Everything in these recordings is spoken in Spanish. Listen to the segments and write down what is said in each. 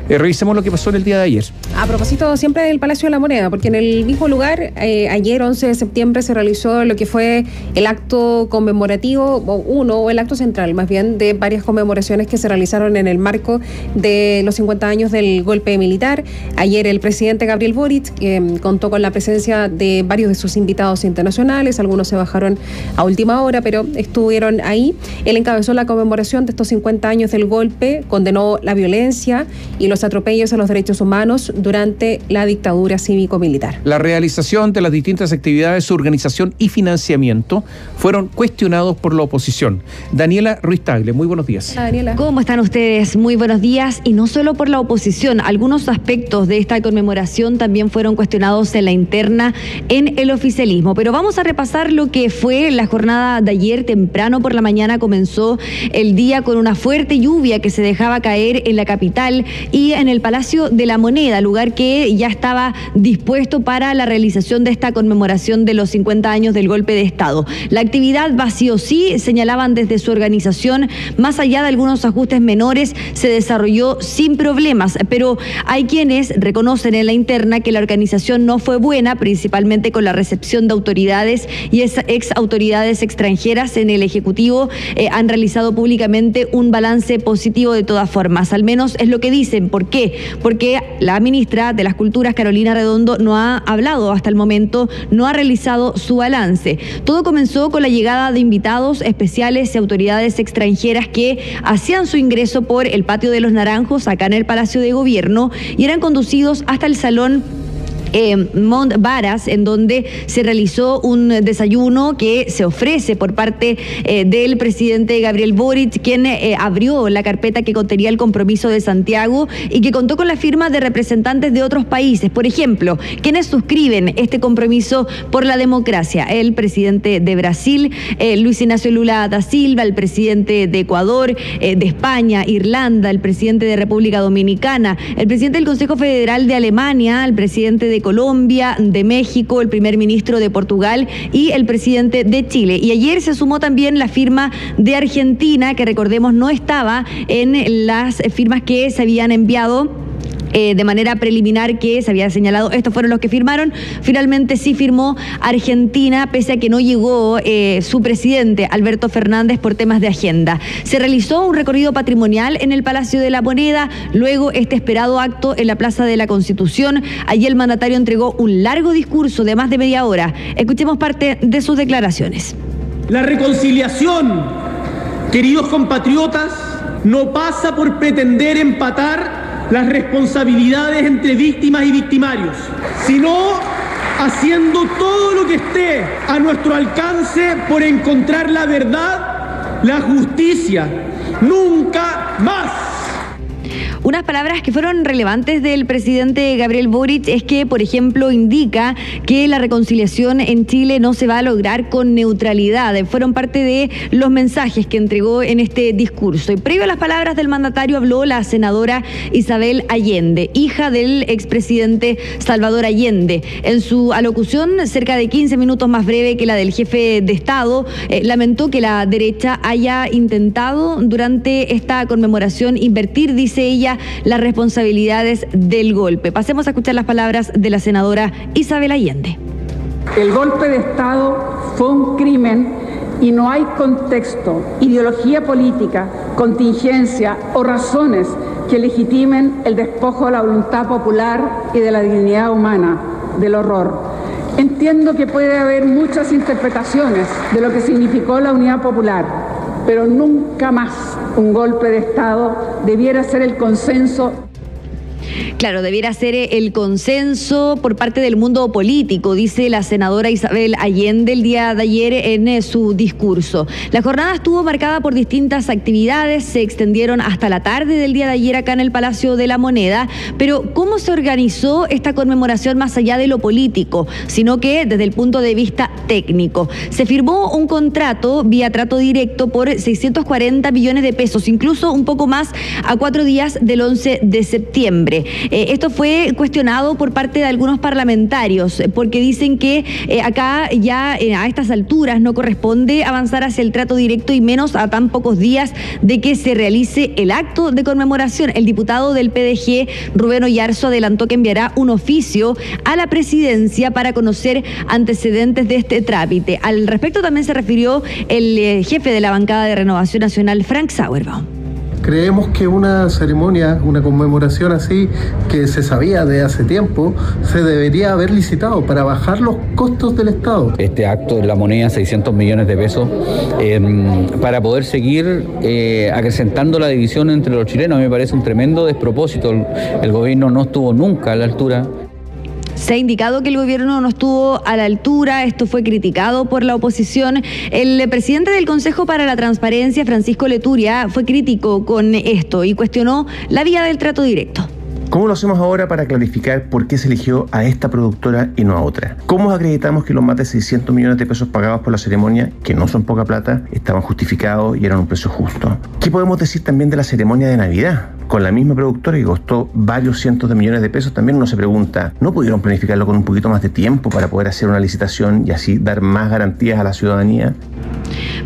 Revisemos lo que pasó en el día de ayer. A propósito siempre del Palacio de la Moneda, porque en el mismo lugar, ayer 11 de septiembre se realizó lo que fue el acto conmemorativo, o el acto central más bien, de varias conmemoraciones que se realizaron en el marco de los 50 años del golpe militar. Ayer el presidente Gabriel Boric contó con la presencia de varios de sus invitados internacionales, algunos se bajaron a última hora, pero estuvieron ahí. Él encabezó la conmemoración de estos 50 años del golpe, condenó la violencia y los atropellos a los derechos humanos durante la dictadura cívico-militar. La realización de las distintas actividades, su organización y financiamiento fueron cuestionados por la oposición. Daniela Ruiz Tagle, muy buenos días. Hola, Daniela. ¿Cómo están ustedes? Muy buenos días. Y no solo por la oposición, algunos aspectos de esta conmemoración también fueron cuestionados en la interna en el oficialismo. Pero vamos a repasar lo que fue la jornada de ayer. Temprano por la mañana comenzó el día con una fuerte lluvia que se dejaba caer en la capital y en el Palacio de la Moneda, lugar que ya estaba dispuesto para la realización de esta conmemoración de los 50 años del golpe de Estado. La actividad va sí o sí, señalaban desde su organización, más allá de algunos ajustes menores, se desarrolló sin problemas, pero hay quienes reconocen en la interna que la organización no fue buena, principalmente con la recepción de autoridades y ex autoridades extranjeras en el Ejecutivo. Han realizado públicamente un balance positivo de todas formas, al menos es lo que dicen. ¿Por qué? Porque la ministra de las Culturas, Carolina Redondo, no ha hablado hasta el momento, no ha realizado su balance. Todo comenzó con la llegada de invitados especiales y autoridades extranjeras que hacían su ingreso por el Patio de los Naranjos, acá en el Palacio de Gobierno, y eran conducidos hasta el salón Mont Varas, en donde se realizó un desayuno que se ofrece por parte del presidente Gabriel Boric, quien abrió la carpeta que contenía el compromiso de Santiago y que contó con la firma de representantes de otros países. Por ejemplo, quienes suscriben este compromiso por la democracia: el presidente de Brasil, Luis Ignacio Lula da Silva, el presidente de Ecuador, de España, Irlanda, el presidente de República Dominicana, el presidente del Consejo Federal de Alemania, el presidente de Colombia, de México, el primer ministro de Portugal y el presidente de Chile. Y ayer se sumó también la firma de Argentina, que recordemos no estaba en las firmas que se habían enviado de manera preliminar, que se había señalado. Estos fueron los que firmaron. Finalmente sí firmó Argentina, pese a que no llegó su presidente, Alberto Fernández, por temas de agenda. Se realizó un recorrido patrimonial en el Palacio de la Moneda, luego este esperado acto en la Plaza de la Constitución. Allí el mandatario entregó un largo discurso de más de media hora. Escuchemos parte de sus declaraciones. La reconciliación, queridos compatriotas, no pasa por pretender empatar las responsabilidades entre víctimas y victimarios, sino haciendo todo lo que esté a nuestro alcance por encontrar la verdad, la justicia. Nunca más. Unas palabras que fueron relevantes del presidente Gabriel Boric es que, por ejemplo, indica que la reconciliación en Chile no se va a lograr con neutralidad. Fueron parte de los mensajes que entregó en este discurso. Y previo a las palabras del mandatario habló la senadora Isabel Allende, hija del expresidente Salvador Allende. En su alocución, cerca de 15 minutos más breve que la del jefe de Estado, lamentó que la derecha haya intentado durante esta conmemoración invertir, dice ella, las responsabilidades del golpe. Pasemos a escuchar las palabras de la senadora Isabel Allende. El golpe de Estado fue un crimen y no hay contexto, ideología política, contingencia o razones que legitimen el despojo de la voluntad popular y de la dignidad humana, del horror. Entiendo que puede haber muchas interpretaciones de lo que significó la unidad popular, pero nunca más un golpe de Estado debiera ser el consenso. Claro, debiera ser el consenso por parte del mundo político, dice la senadora Isabel Allende el día de ayer en su discurso. La jornada estuvo marcada por distintas actividades, se extendieron hasta la tarde del día de ayer acá en el Palacio de la Moneda, pero ¿cómo se organizó esta conmemoración más allá de lo político, sino que desde el punto de vista técnico? Se firmó un contrato vía trato directo por 640 millones de pesos, incluso un poco más, a 4 días del 11 de septiembre. Esto fue cuestionado por parte de algunos parlamentarios, porque dicen que acá ya a estas alturas no corresponde avanzar hacia el trato directo y menos a tan pocos días de que se realice el acto de conmemoración. El diputado del PDG, Rubén Oyarzo, adelantó que enviará un oficio a la presidencia para conocer antecedentes de este trámite. Al respecto también se refirió el jefe de la bancada de Renovación Nacional, Frank Sauerbaum. Creemos que una ceremonia, una conmemoración así, que se sabía de hace tiempo, se debería haber licitado para bajar los costos del Estado. Este acto de la moneda, 600 millones de pesos, para poder seguir acrecentando la división entre los chilenos. A mí me parece un tremendo despropósito. El gobierno no estuvo nunca a la altura. Se ha indicado que el gobierno no estuvo a la altura, esto fue criticado por la oposición. El presidente del Consejo para la Transparencia, Francisco Leturia, fue crítico con esto y cuestionó la vía del trato directo. ¿Cómo lo hacemos ahora para clarificar por qué se eligió a esta productora y no a otra? ¿Cómo acreditamos que los más de 600 millones de pesos pagados por la ceremonia, que no son poca plata, estaban justificados y eran un precio justo? ¿Qué podemos decir también de la ceremonia de Navidad? Con la misma productora que costó varios cientos de millones de pesos, también uno se pregunta, ¿no pudieron planificarlo con un poquito más de tiempo para poder hacer una licitación y así dar más garantías a la ciudadanía?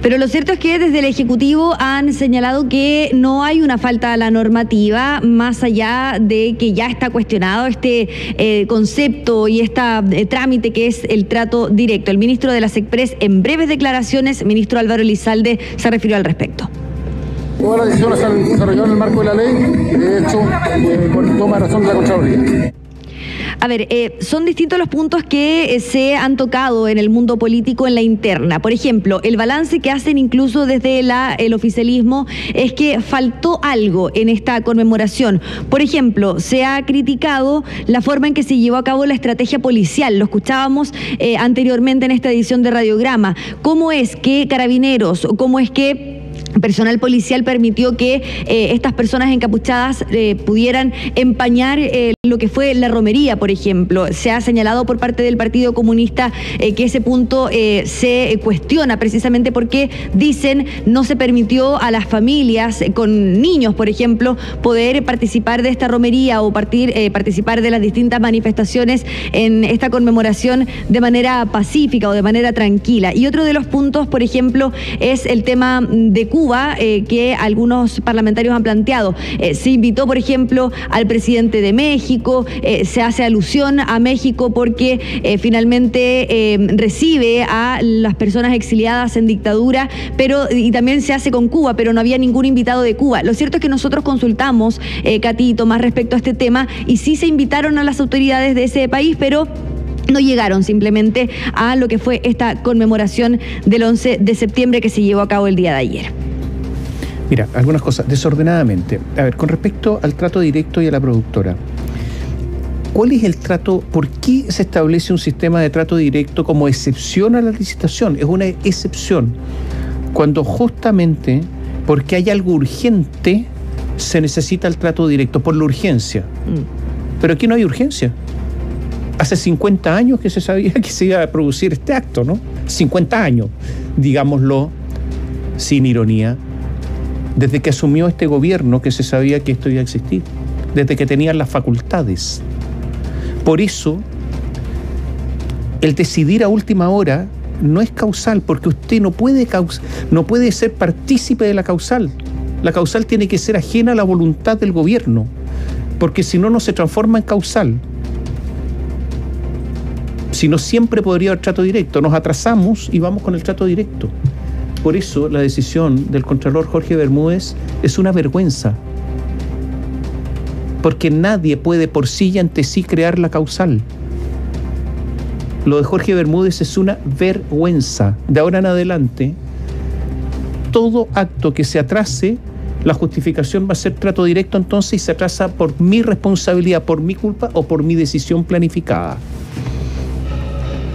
Pero lo cierto es que desde el Ejecutivo han señalado que no hay una falta a la normativa, más allá de que ya está cuestionado este concepto y este trámite que es el trato directo. El ministro de la SECPRES, en breves declaraciones, ministro Álvaro Elizalde, se refirió al respecto. Todas las decisiones se han desarrollado en el marco de la ley, de hecho, con toma de razón de la Contraloría. A ver, son distintos los puntos que se han tocado en el mundo político en la interna. Por ejemplo, el balance que hacen incluso desde el oficialismo es que faltó algo en esta conmemoración. Por ejemplo, se ha criticado la forma en que se llevó a cabo la estrategia policial. Lo escuchábamos anteriormente en esta edición de Radiograma. ¿Cómo es que Carabineros o cómo es que personal policial permitió que estas personas encapuchadas pudieran empañar lo que fue la romería, por ejemplo? Se ha señalado por parte del Partido Comunista que ese punto se cuestiona precisamente porque dicen no se permitió a las familias con niños, por ejemplo, poder participar de esta romería o participar de las distintas manifestaciones en esta conmemoración de manera pacífica o de manera tranquila. Y otro de los puntos, por ejemplo, es el tema de Cuba, que algunos parlamentarios han planteado. Se invitó, por ejemplo, al presidente de México, se hace alusión a México porque finalmente recibe a las personas exiliadas en dictadura, y también se hace con Cuba, pero no había ningún invitado de Cuba. Lo cierto es que nosotros consultamos, Katy y Tomás, respecto a este tema, y sí se invitaron a las autoridades de ese país, pero no llegaron simplemente a lo que fue esta conmemoración del 11 de septiembre que se llevó a cabo el día de ayer. Mira, algunas cosas, desordenadamente. A ver, con respecto al trato directo y a la productora, ¿cuál es el trato? ¿Por qué se establece un sistema de trato directo como excepción a la licitación? Es una excepción cuando justamente porque hay algo urgente se necesita el trato directo, por la urgencia. Pero aquí no hay urgencia. Hace 50 años que se sabía que se iba a producir este acto, ¿no? 50 años, digámoslo sin ironía, desde que asumió este gobierno que se sabía que esto iba a existir, desde que tenían las facultades. Por eso, el decidir a última hora no es causal, porque usted no puede ser partícipe de la causal. La causal tiene que ser ajena a la voluntad del gobierno, porque si no, no se transforma en causal. Si no, siempre podría haber trato directo. Nos atrasamos y vamos con el trato directo. Por eso la decisión del Contralor Jorge Bermúdez es una vergüenza. Porque nadie puede por sí y ante sí crear la causal. Lo de Jorge Bermúdez es una vergüenza. De ahora en adelante, todo acto que se atrase, la justificación va a ser trato directo entonces y se atrasa por mi responsabilidad, por mi culpa o por mi decisión planificada.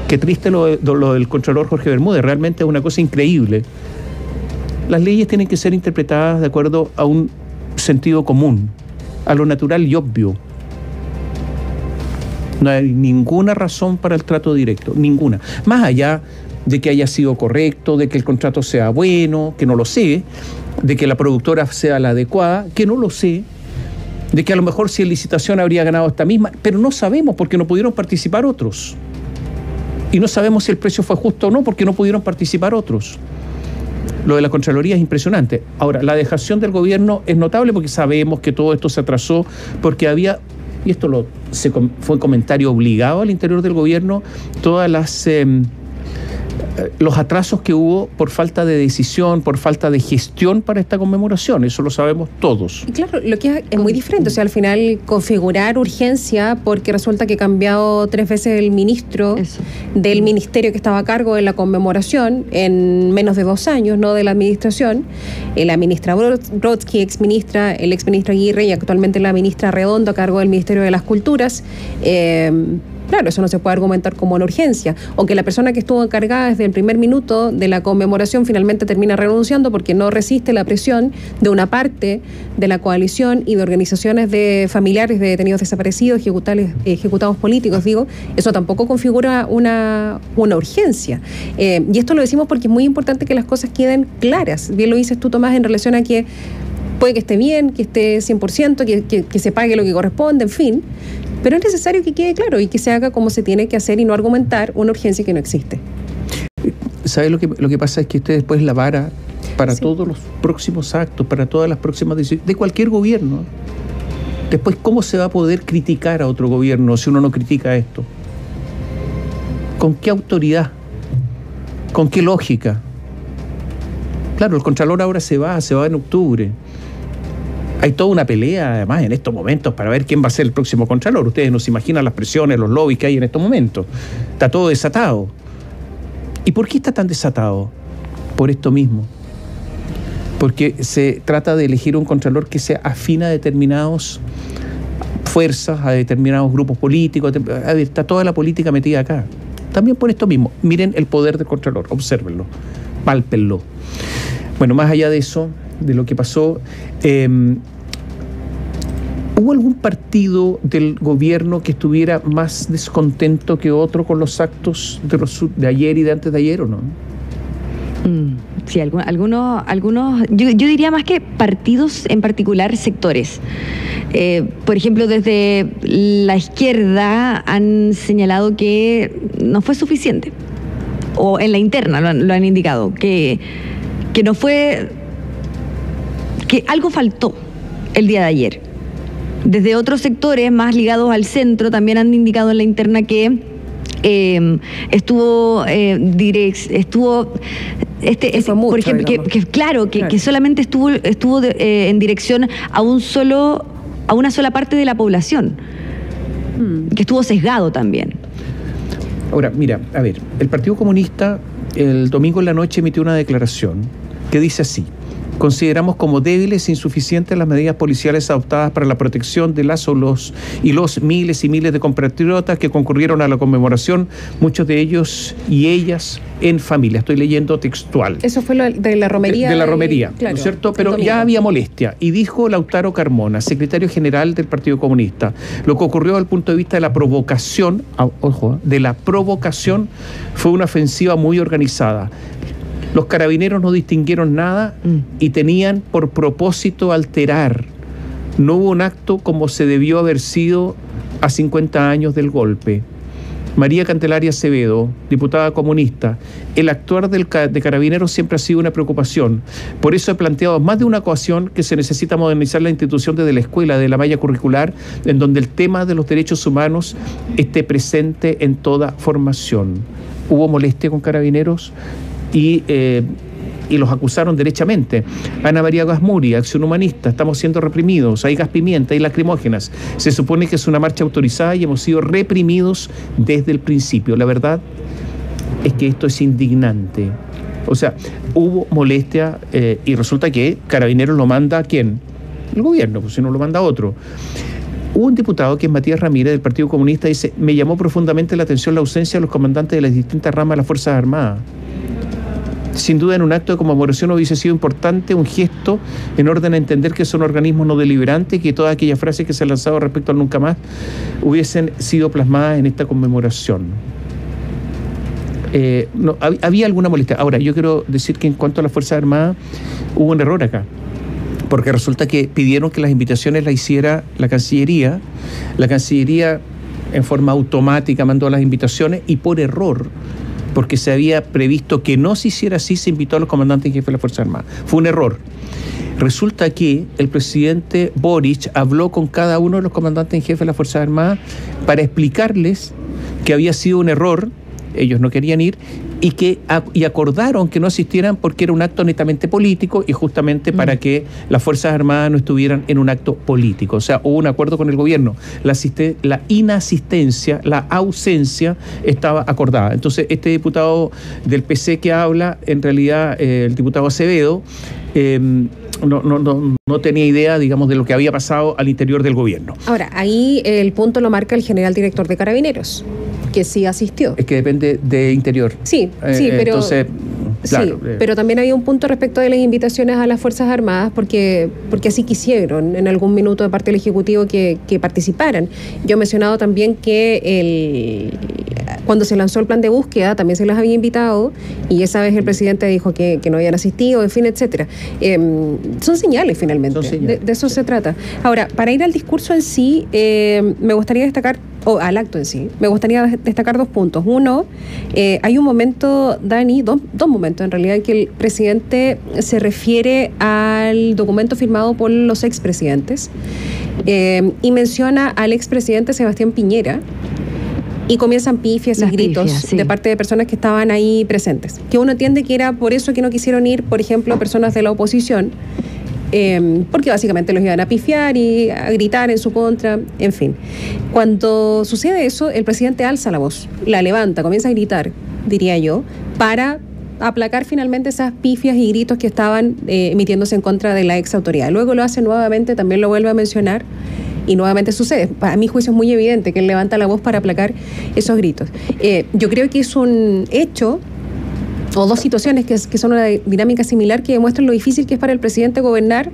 Qué triste lo del Contralor Jorge Bermúdez, realmente es una cosa increíble. Las leyes tienen que ser interpretadas de acuerdo a un sentido común, a lo natural y obvio. No hay ninguna razón para el trato directo, ninguna. Más allá de que haya sido correcto, de que el contrato sea bueno, que no lo sé, de que la productora sea la adecuada, que no lo sé, de que a lo mejor si en licitación habría ganado esta misma, pero no sabemos porque no pudieron participar otros. Y no sabemos si el precio fue justo o no porque no pudieron participar otros. Lo de la Contraloría es impresionante. Ahora, la dejación del gobierno es notable porque sabemos que todo esto se atrasó porque había, y esto fue comentario obligado al interior del gobierno, todas los atrasos que hubo por falta de decisión, por falta de gestión para esta conmemoración. Eso lo sabemos todos. Y claro, lo que es muy diferente. O sea, al final configurar urgencia porque resulta que ha cambiado 3 veces el ministro del ministerio que estaba a cargo de la conmemoración en menos de 2 años, no de la administración. La ministra Brodsky, exministra, el exministro Aguirre y actualmente la ministra Redondo a cargo del Ministerio de las Culturas. Claro, eso no se puede argumentar como una urgencia. O que la persona que estuvo encargada desde el primer minuto de la conmemoración finalmente termina renunciando porque no resiste la presión de una parte de la coalición y de organizaciones de familiares de detenidos desaparecidos, ejecutados políticos, digo. Eso tampoco configura una urgencia. Y esto lo decimos porque es muy importante que las cosas queden claras. Bien lo dices tú, Tomás, en relación a que puede que esté bien, que esté 100%, que se pague lo que corresponde, en fin. Pero es necesario que quede claro y que se haga como se tiene que hacer y no argumentar una urgencia que no existe. ¿Sabes lo que pasa? Es que usted después la vara para todos los próximos actos, para todas las próximas decisiones de cualquier gobierno. Después, ¿cómo se va a poder criticar a otro gobierno si uno no critica esto? ¿Con qué autoridad? ¿Con qué lógica? Claro, el Contralor ahora se va en octubre. Hay toda una pelea, además, en estos momentos para ver quién va a ser el próximo Contralor. Ustedes no se imaginan las presiones, los lobbies que hay en estos momentos. Está todo desatado. ¿Y por qué está tan desatado? Por esto mismo. Porque se trata de elegir un Contralor que sea afín a determinadas fuerzas, a determinados grupos políticos. A ver, está toda la política metida acá. También por esto mismo. Miren el poder del Contralor, obsérvenlo, pálpenlo. Bueno, más allá de eso, de lo que pasó, ¿hubo algún partido del gobierno que estuviera más descontento que otro con los actos de ayer y de antes de ayer o no? Sí, algunos yo diría más que partidos, en particular sectores. Por ejemplo, desde la izquierda han señalado que no fue suficiente, o en la interna lo han indicado, que no fue, que algo faltó el día de ayer. Desde otros sectores más ligados al centro también han indicado en la interna que por ejemplo, que solamente estuvo en dirección a una sola parte de la población, que estuvo sesgado también. Ahora, mira, a ver, el Partido Comunista el domingo en la noche emitió una declaración que dice así: consideramos como débiles e insuficientes las medidas policiales adoptadas para la protección de los miles y miles de compatriotas que concurrieron a la conmemoración, muchos de ellos y ellas en familia. Estoy leyendo textual. Eso fue lo de la romería. De la romería, claro, ¿no es cierto? Pero ya había molestia. Y dijo Lautaro Carmona, secretario general del Partido Comunista, lo que ocurrió desde el punto de vista de la provocación, fue una ofensiva muy organizada. Los carabineros no distinguieron nada y tenían por propósito alterar. No hubo un acto como se debió haber sido a 50 años del golpe. María Candelaria Acevedo, diputada comunista: el actuar de carabineros siempre ha sido una preocupación. Por eso he planteado más de una ocasión que se necesita modernizar la institución desde la escuela, de la malla curricular, en donde el tema de los derechos humanos esté presente en toda formación. Hubo molestia con carabineros y los acusaron derechamente. Ana María Gasmuri, Acción Humanista: estamos siendo reprimidos, hay gas pimienta, hay lacrimógenas. Se supone que es una marcha autorizada y hemos sido reprimidos desde el principio. La verdad es que esto es indignante. O sea, hubo molestia y resulta que Carabineros lo manda ¿a quién? El gobierno, pues si no lo manda a otro. Hubo un diputado que es Matías Ramírez del Partido Comunista, dice: me llamó profundamente la atención la ausencia de los comandantes de las distintas ramas de las Fuerzas Armadas. Sin duda, en un acto de conmemoración hubiese sido importante un gesto en orden a entender que son organismos no deliberantes y que todas aquellas frases que se han lanzado respecto al nunca más hubiesen sido plasmadas en esta conmemoración. Había alguna molestia. Ahora, yo quiero decir que en cuanto a las Fuerzas Armadas, hubo un error acá. porque resulta que pidieron que las invitaciones las hiciera la Cancillería en forma automática mandó las invitaciones y por error, porque se había previsto que no se hiciera así, se invitó a los comandantes en jefe de las Fuerzas Armadas. Fue un error. Resulta que el presidente Boric habló con cada uno de los comandantes en jefe de las Fuerzas Armadas para explicarles que había sido un error, ellos no querían ir, y acordaron que no asistieran porque era un acto netamente político y justamente para que las Fuerzas Armadas no estuvieran en un acto político. O sea, hubo un acuerdo con el gobierno. La inasistencia, la ausencia estaba acordada. Entonces, este diputado del PC que habla, en realidad, el diputado Acevedo, no tenía idea, digamos, de lo que había pasado al interior del gobierno. Ahora, ahí el punto lo marca el general director de Carabineros, que sí asistió. Es que depende de Interior. Sí, pero... Entonces, claro, sí, pero también había un punto respecto de las invitaciones a las Fuerzas Armadas porque así quisieron en algún minuto de parte del Ejecutivo que participaran. Yo he mencionado también que cuando se lanzó el plan de búsqueda también se les había invitado y esa vez el presidente dijo que no habían asistido, en fin, etcétera. Son señales finalmente, de eso se trata. Ahora, para ir al discurso en sí, me gustaría destacar, o al acto en sí, me gustaría destacar 2 puntos. Uno, hay un momento, Dani, dos momentos en realidad, en que el presidente se refiere al documento firmado por los expresidentes y menciona al expresidente Sebastián Piñera y comienzan pifias y gritos de parte de personas que estaban ahí presentes. Que uno entiende que era por eso que no quisieron ir, por ejemplo, personas de la oposición, porque básicamente los iban a pifiar y a gritar en su contra, en fin. Cuando sucede eso, el presidente alza la voz, la levanta, comienza a gritar, diría yo, para aplacar finalmente esas pifias y gritos que estaban emitiéndose en contra de la ex autoridad. Luego lo hace nuevamente, también lo vuelve a mencionar, y nuevamente sucede. A mi juicio es muy evidente que él levanta la voz para aplacar esos gritos. Yo creo que es un hecho, o 2 situaciones que son una dinámica similar que demuestran lo difícil que es para el presidente gobernar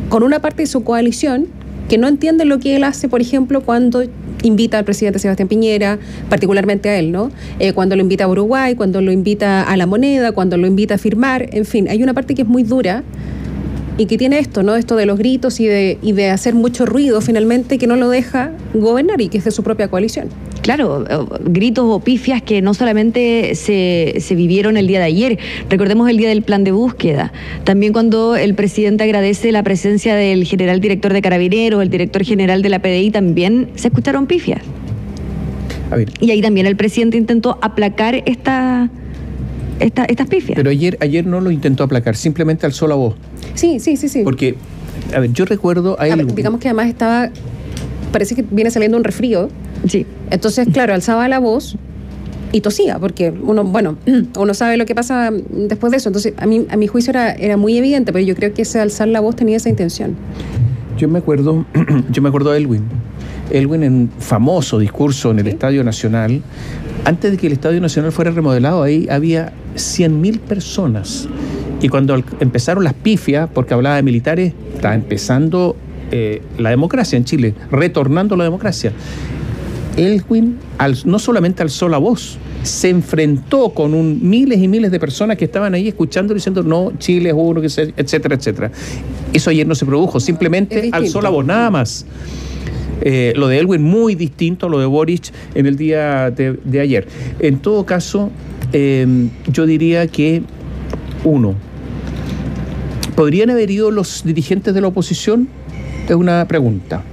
con una parte de su coalición que no entiende lo que él hace, por ejemplo, cuando invita al presidente Sebastián Piñera, particularmente a él, ¿no? Cuando lo invita a Uruguay, cuando lo invita a La Moneda, cuando lo invita a firmar, en fin, hay una parte que es muy dura y que tiene esto, ¿no? Esto de los gritos y de hacer mucho ruido finalmente que no lo deja gobernar y que es de su propia coalición. Claro, gritos o pifias que no solamente se vivieron el día de ayer, recordemos el día del plan de búsqueda, también cuando el presidente agradece la presencia del general director de Carabineros, el director general de la PDI, también se escucharon pifias. A ver. Y ahí también el presidente intentó aplacar estas pifias. Pero ayer no lo intentó aplacar, simplemente alzó la voz. Sí. Porque, a ver, yo recuerdo a él... digamos que además parece que viene saliendo un resfrío. Sí. Entonces, claro, alzaba la voz y tosía, porque uno sabe lo que pasa después de eso. Entonces, a mi juicio era muy evidente, pero yo creo que ese alzar la voz tenía esa intención. Yo me acuerdo a Elwin en un famoso discurso en el Estadio Nacional. Antes de que el Estadio Nacional fuera remodelado, ahí había 100.000 personas. Y cuando empezaron las pifias, porque hablaba de militares, estaba empezando la democracia en Chile, retornando la democracia. Elwin no solamente alzó la voz, se enfrentó con miles y miles de personas que estaban ahí escuchando diciendo no, Chile es uno, etcétera, etcétera. Eso ayer no se produjo, simplemente alzó la voz, nada más. Lo de Elwin muy distinto a lo de Boric en el día de ayer. En todo caso, yo diría que ¿podrían haber ido los dirigentes de la oposición? Es una pregunta,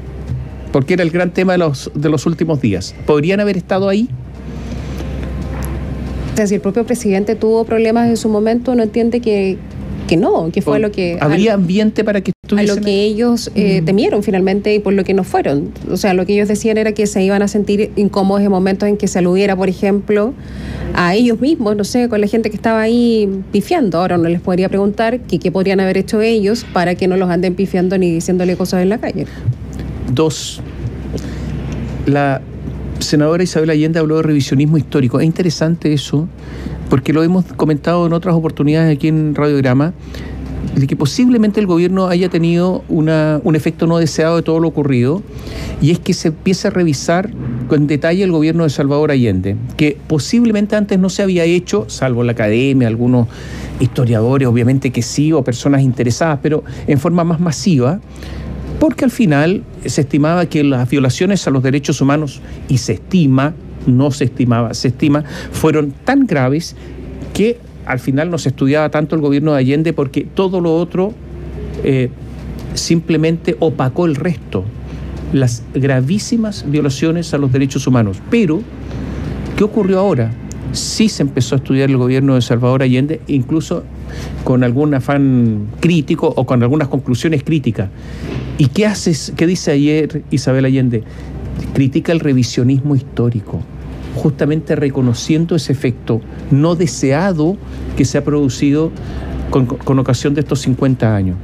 porque era el gran tema de los últimos días. ¿Podrían haber estado ahí? O sea, si el propio presidente tuvo problemas en su momento, no entiende que no, que fue lo que... ¿Habría ambiente para que estuviesen? A lo que ellos temieron finalmente y por lo que no fueron. O sea, lo que ellos decían era que se iban a sentir incómodos en momentos en que se aludiera, por ejemplo, a ellos mismos, no sé, con la gente que estaba ahí pifiando. Ahora uno les podría preguntar qué podrían haber hecho ellos para que no los anden pifiando ni diciéndole cosas en la calle. 2. La senadora Isabel Allende habló de revisionismo histórico. Es interesante eso, porque lo hemos comentado en otras oportunidades aquí en Radiograma, de que posiblemente el gobierno haya tenido un efecto no deseado de todo lo ocurrido y es que se empieza a revisar con detalle el gobierno de Salvador Allende, que posiblemente antes no se había hecho, salvo la academia, algunos historiadores, obviamente que sí, o personas interesadas, pero en forma más masiva, porque al final se estimaba que las violaciones a los derechos humanos, y se estima, no se estimaba, se estima, fueron tan graves que al final no se estudiaba tanto el gobierno de Allende porque todo lo otro simplemente opacó el resto, las gravísimas violaciones a los derechos humanos. Pero, ¿qué ocurrió ahora? Sí se empezó a estudiar el gobierno de Salvador Allende, incluso con algún afán crítico o con algunas conclusiones críticas. ¿Y qué dice ayer Isabel Allende? Critica el revisionismo histórico, justamente reconociendo ese efecto no deseado que se ha producido con ocasión de estos 50 años.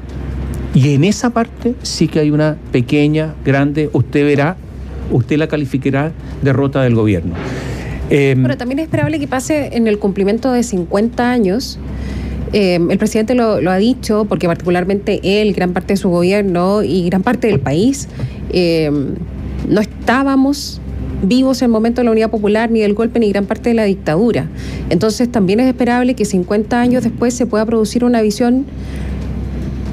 Y en esa parte sí que hay una pequeña, grande, usted la calificará derrota del gobierno. Pero también es esperable que pase en el cumplimiento de 50 años. El presidente lo ha dicho, porque particularmente él, gran parte de su gobierno y gran parte del país, no estábamos vivos en el momento de la Unidad Popular, ni del golpe, ni gran parte de la dictadura. Entonces también es esperable que 50 años después se pueda producir una visión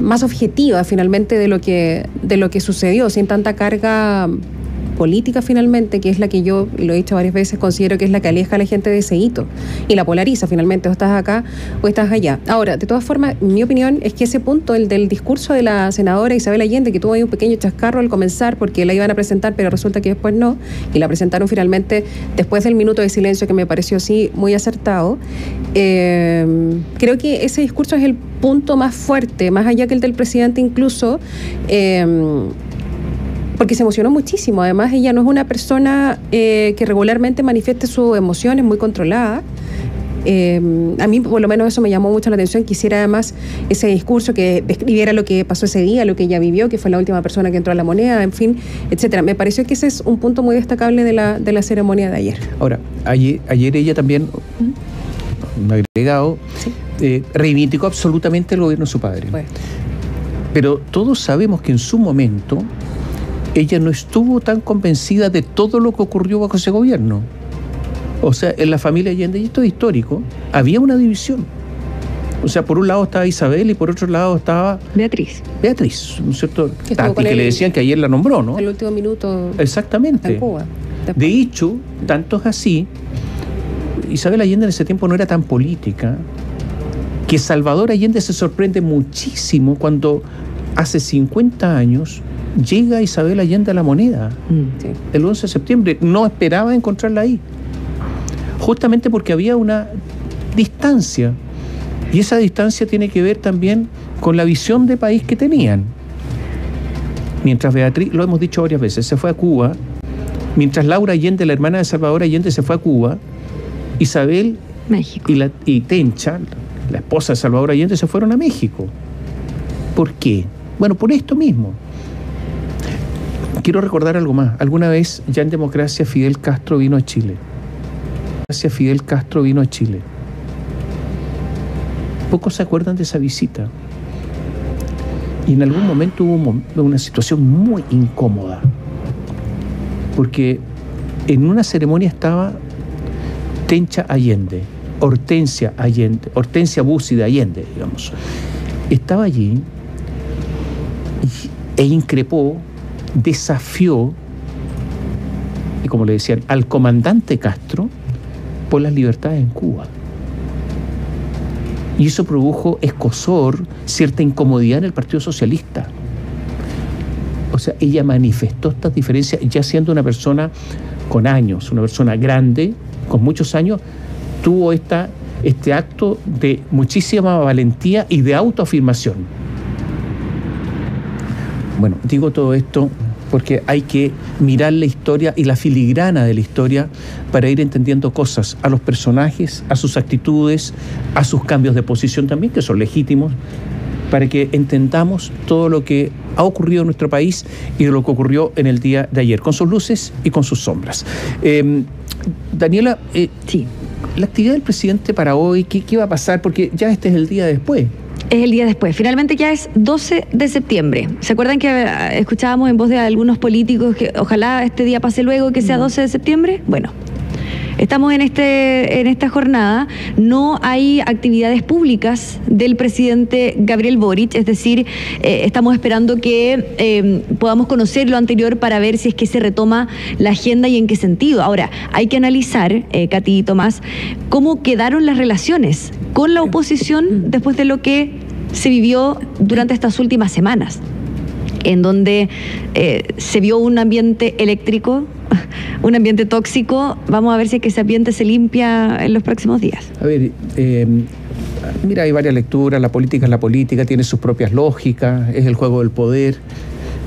más objetiva finalmente de lo que sucedió, sin tanta carga política finalmente, que es la que yo, lo he dicho varias veces, considero que es la que aleja a la gente de ese hito y la polariza finalmente, o estás acá o estás allá. Ahora, de todas formas, mi opinión es que ese punto, el del discurso de la senadora Isabel Allende, que tuvo ahí un pequeño chascarro al comenzar porque la iban a presentar, pero resulta que después no, y la presentaron finalmente después del minuto de silencio, que me pareció sí muy acertado. Creo que ese discurso es el punto más fuerte, más allá que el del presidente incluso, porque se emocionó muchísimo. Además, ella no es una persona que regularmente manifieste sus emociones, muy controlada. A mí, por lo menos, eso me llamó mucho la atención. Quisiera, además, ese discurso que describiera lo que pasó ese día, lo que ella vivió, que fue la última persona que entró a la moneda, en fin, etcétera. Me pareció que ese es un punto muy destacable de la ceremonia de ayer. Ahora, ayer ella también, un agregado, ¿sí? Reivindicó absolutamente el gobierno de su padre. Bueno. Pero todos sabemos que en su momento ella no estuvo tan convencida de todo lo que ocurrió bajo ese gobierno. O sea, en la familia Allende, y esto es histórico, había una división. O sea, por un lado estaba Isabel y por otro lado estaba Beatriz, ¿no es cierto? Tati, que le decían que ayer la nombró, ¿no? El último minuto. Exactamente. En Cuba. De hecho, tanto es así, Isabel Allende en ese tiempo no era tan política, que Salvador Allende se sorprende muchísimo cuando hace 50 años llega Isabel Allende a la moneda, sí, el 11 de septiembre. No esperaba encontrarla ahí, justamente porque había una distancia, y esa distancia tiene que ver también con la visión de país que tenían. Mientras Beatriz, lo hemos dicho varias veces, se fue a Cuba, mientras Laura Allende, la hermana de Salvador Allende, se fue a Cuba, Isabel México y Tencha, la esposa de Salvador Allende, se fueron a México. ¿Por qué? Bueno, por esto mismo. Quiero recordar algo más. Alguna vez, ya en democracia, Fidel Castro vino a Chile. Pocos se acuerdan de esa visita. Y en algún momento hubo una situación muy incómoda. Porque en una ceremonia estaba Tencha Allende, Hortensia Bussi de Allende, digamos. Estaba allí e increpó, desafió, y como le decían, al comandante Castro por las libertades en Cuba. Y eso produjo escozor, cierta incomodidad en el Partido Socialista. O sea, ella manifestó estas diferencias ya siendo una persona con años, una persona grande, con muchos años, tuvo este acto de muchísima valentía y de autoafirmación. Bueno, digo todo esto porque hay que mirar la historia y la filigrana de la historia para ir entendiendo cosas, a los personajes, a sus actitudes, a sus cambios de posición también, que son legítimos, para que entendamos todo lo que ha ocurrido en nuestro país y de lo que ocurrió en el día de ayer, con sus luces y con sus sombras. Daniela, sí, la actividad del presidente para hoy, ¿qué va a pasar? Porque ya este es el día después. Es el día después. Finalmente ya es 12 de septiembre. ¿Se acuerdan que escuchábamos en voz de algunos políticos que ojalá este día pase luego, que sea 12 de septiembre? Bueno, estamos en esta jornada. No hay actividades públicas del presidente Gabriel Boric, es decir, estamos esperando que podamos conocer lo anterior para ver si es que se retoma la agenda y en qué sentido. Ahora, hay que analizar, Katy y Tomás, cómo quedaron las relaciones con la oposición después de lo que se vivió durante estas últimas semanas, en donde se vio un ambiente eléctrico, un ambiente tóxico. Vamos a ver si es que ese ambiente se limpia en los próximos días. A ver, mira, hay varias lecturas. La política es la política, tiene sus propias lógicas, es el juego del poder,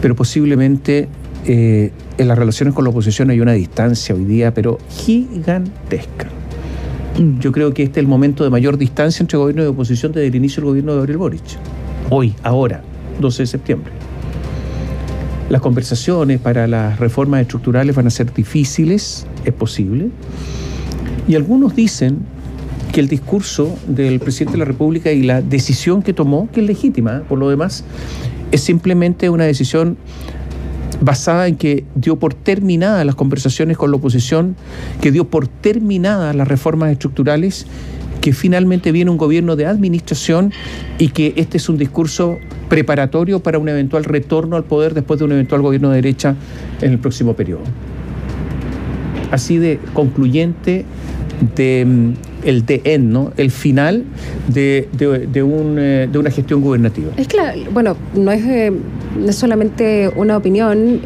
pero posiblemente en las relaciones con la oposición hay una distancia hoy día, pero gigantesca. Yo creo que este es el momento de mayor distancia entre gobierno y oposición desde el inicio del gobierno de Gabriel Boric. Hoy, ahora, 12 de septiembre. Las conversaciones para las reformas estructurales van a ser difíciles, es posible. Y algunos dicen que el discurso del presidente de la República y la decisión que tomó, que es legítima, por lo demás, es simplemente una decisión basada en que dio por terminadas las conversaciones con la oposición, que dio por terminadas las reformas estructurales, que finalmente viene un gobierno de administración y que este es un discurso preparatorio para un eventual retorno al poder después de un eventual gobierno de derecha en el próximo periodo. Así de concluyente el DN, ¿no? El final de una gestión gubernativa. Es que, bueno, no es solamente una opinión,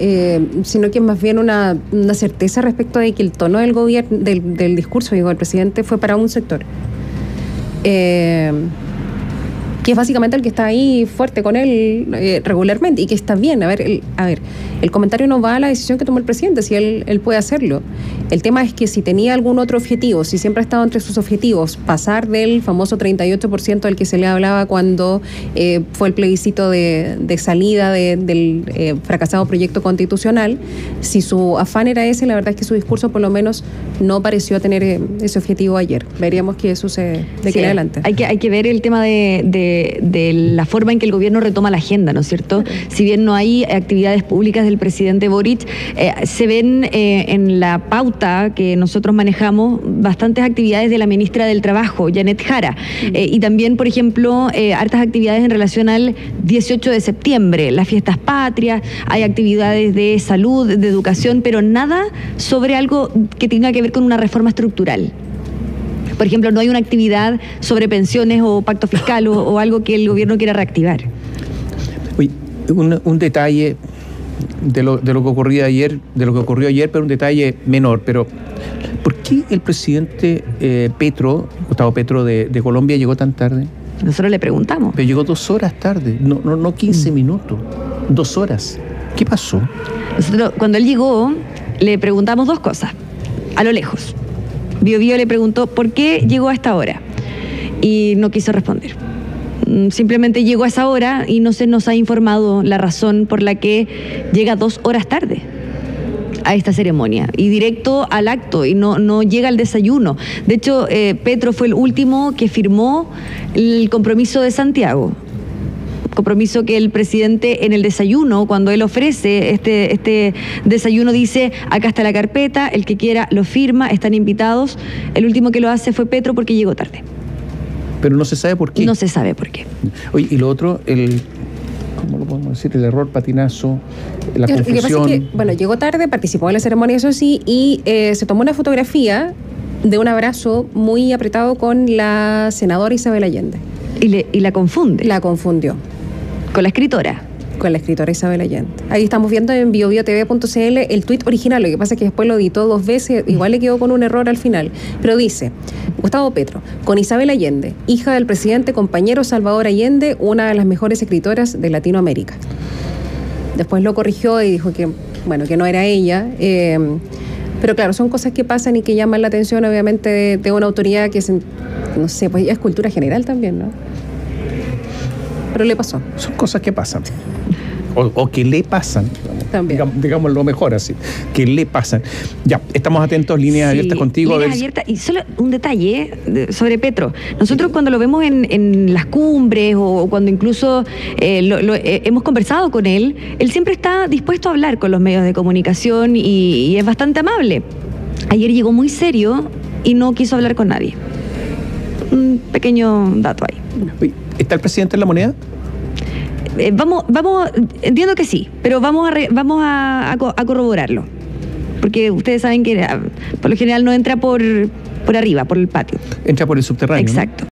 sino que es más bien una certeza respecto de que el tono del gobierno, del discurso, digo, del presidente fue para un sector. Que es básicamente el que está ahí fuerte con él regularmente y que está bien. A ver, el comentario no va a la decisión que tomó el presidente, si él puede hacerlo. El tema es que si tenía algún otro objetivo, si siempre ha estado entre sus objetivos, pasar del famoso 38% del que se le hablaba cuando fue el plebiscito de salida del fracasado proyecto constitucional, si su afán era ese, la verdad es que su discurso por lo menos no pareció tener ese objetivo ayer. Veríamos que eso se declara adelante. Hay que ver el tema de la forma en que el gobierno retoma la agenda, ¿no es cierto? Si bien no hay actividades públicas del presidente Boric, se ven en la pauta que nosotros manejamos bastantes actividades de la ministra del Trabajo, Janet Jara, y también, por ejemplo, hartas actividades en relación al 18 de septiembre, las fiestas patrias, hay actividades de salud, de educación, pero nada sobre algo que tenga que ver con una reforma estructural. Por ejemplo, no hay una actividad sobre pensiones o pacto fiscal o algo que el gobierno quiera reactivar. Oye, un detalle de lo que ocurrió ayer, pero un detalle menor. Pero ¿por qué el presidente Gustavo Petro de Colombia llegó tan tarde? Nosotros le preguntamos. Pero llegó 2 horas tarde, no 15 minutos, 2 horas. ¿Qué pasó? Nosotros, cuando él llegó, le preguntamos 2 cosas, a lo lejos. Biobío le preguntó por qué llegó a esta hora y no quiso responder. Simplemente llegó a esa hora y no se nos ha informado la razón por la que llega 2 horas tarde a esta ceremonia y directo al acto y no llega al desayuno. De hecho, Petro fue el último que firmó el compromiso de Santiago. Compromiso que el presidente en el desayuno, cuando él ofrece este desayuno, dice: acá está la carpeta, el que quiera lo firma, están invitados. El último que lo hace fue Petro porque llegó tarde. Pero no se sabe por qué. No se sabe por qué. Oye, y lo otro, ¿cómo lo podemos decir? El error, patinazo, la confusión. Lo que pasa es que, bueno, llegó tarde, participó en la ceremonia, eso sí, y se tomó una fotografía de un abrazo muy apretado con la senadora Isabel Allende. Y la confunde. La confundió. ¿Con la escritora? Con la escritora Isabel Allende. Ahí estamos viendo en biobiotv.cl el tuit original, lo que pasa es que después lo editó 2 veces, igual le quedó con un error al final. Pero dice: Gustavo Petro, con Isabel Allende, hija del presidente compañero Salvador Allende, una de las mejores escritoras de Latinoamérica. Después lo corrigió y dijo que, bueno, que no era ella. Pero claro, son cosas que pasan y que llaman la atención, obviamente, de una autoridad que, no sé, pues ya es cultura general también, ¿no? Pero le pasó. Son cosas que pasan. O que le pasan, digamos. También. Digamos lo mejor así, que le pasan. Ya, estamos atentos, líneas abiertas contigo. Líneas abiertas. Y solo un detalle sobre Petro. Nosotros cuando lo vemos en las cumbres o cuando incluso hemos conversado con él siempre está dispuesto a hablar con los medios de comunicación y es bastante amable. Ayer llegó muy serio y no quiso hablar con nadie. Un pequeño dato ahí. ¿Está el presidente en La Moneda? Vamos, entiendo que sí, pero vamos a corroborarlo. Porque ustedes saben que por lo general no entra por arriba, por el patio. Entra por el subterráneo. Exacto. ¿No?